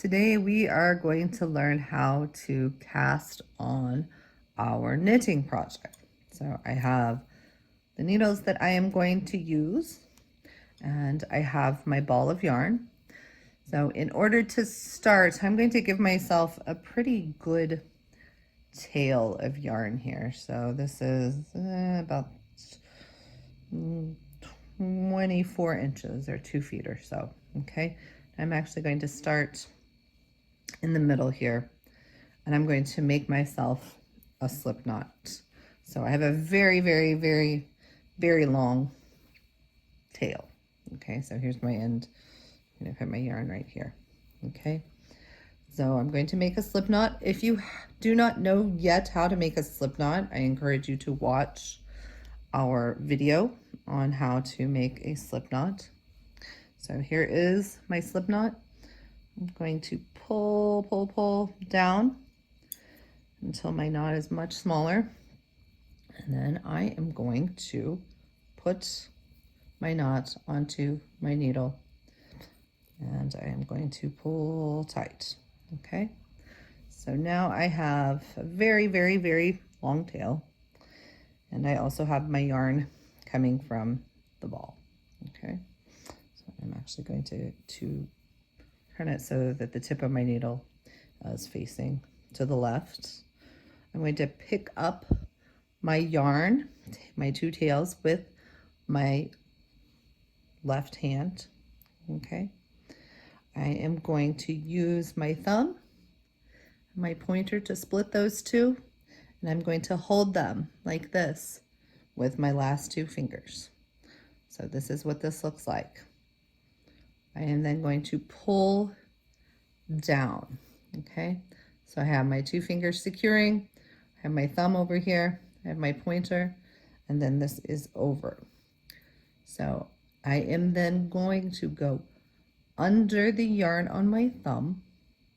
Today we are going to learn how to cast on our knitting project. So I have the needles that I am going to use, and I have my ball of yarn. So in order to start, I'm going to give myself a pretty good tail of yarn here. So this is about 24 inches or 2 feet or so. Okay, I'm actually going to start in the middle here, and I'm going to make myself a slip knot. So I have a very, very, very, very long tail. Okay, so here's my end. I'm going to put my yarn right here. Okay, so I'm going to make a slip knot. If you do not know yet how to make a slip knot, I encourage you to watch our video on how to make a slip knot. So here is my slip knot. I'm going to pull down until my knot is much smaller. And then I am going to put my knot onto my needle, and I am going to pull tight. Okay, so now I have a very, very, very long tail, and I also have my yarn coming from the ball. Okay, so I'm actually going to turn it so that the tip of my needle is facing to the left. I'm going to pick up my yarn, my two tails, with my left hand. Okay, I am going to use my thumb, my pointer, to split those two, and I'm going to hold them like this with my last two fingers. So this is what this looks like. I am then going to pull down. Okay, so I have my two fingers securing, I have my thumb over here, I have my pointer, and then this is over. So I am then going to go under the yarn on my thumb,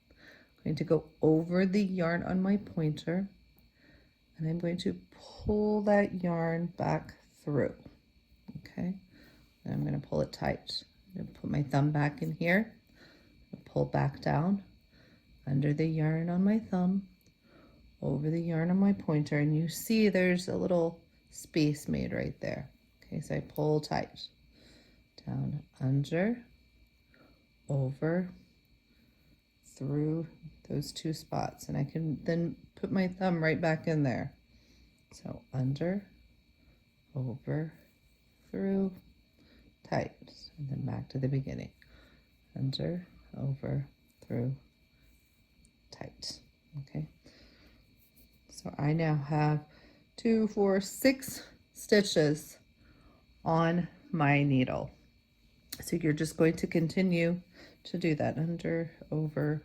I'm going to go over the yarn on my pointer, and I'm going to pull that yarn back through. Okay, and I'm going to pull it tight. I'm going to put my thumb back in here, pull back down under the yarn on my thumb, over the yarn on my pointer, and you see there's a little space made right there. Okay, so I pull tight, down, under, over, through those two spots, and I can then put my thumb right back in there. So under, over, through, tight, and then back to the beginning. Under, over, through, tight. Okay, so I now have 2, 4, 6 stitches on my needle. So you're just going to continue to do that. Under, over,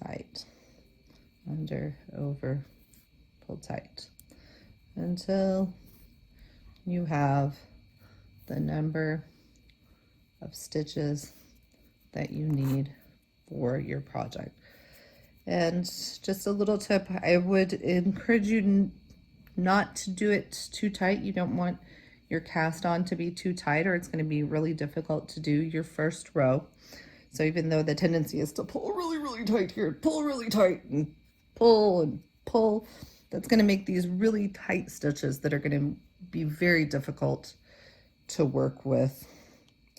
tight, under, over, pull tight, until you have the number of stitches that you need for your project. And just a little tip, I would encourage you not to do it too tight. You don't want your cast on to be too tight, or it's going to be really difficult to do your first row. So even though the tendency is to pull really, really tight here, pull really tight, and pull, that's going to make these really tight stitches that are going to be very difficult to work with.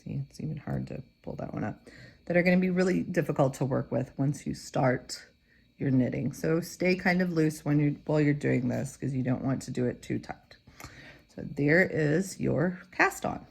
See, it's even hard to pull that one up. That are going to be really difficult to work with once you start your knitting. So stay kind of loose while you're doing this, because you don't want to do it too tight. So there is your cast on.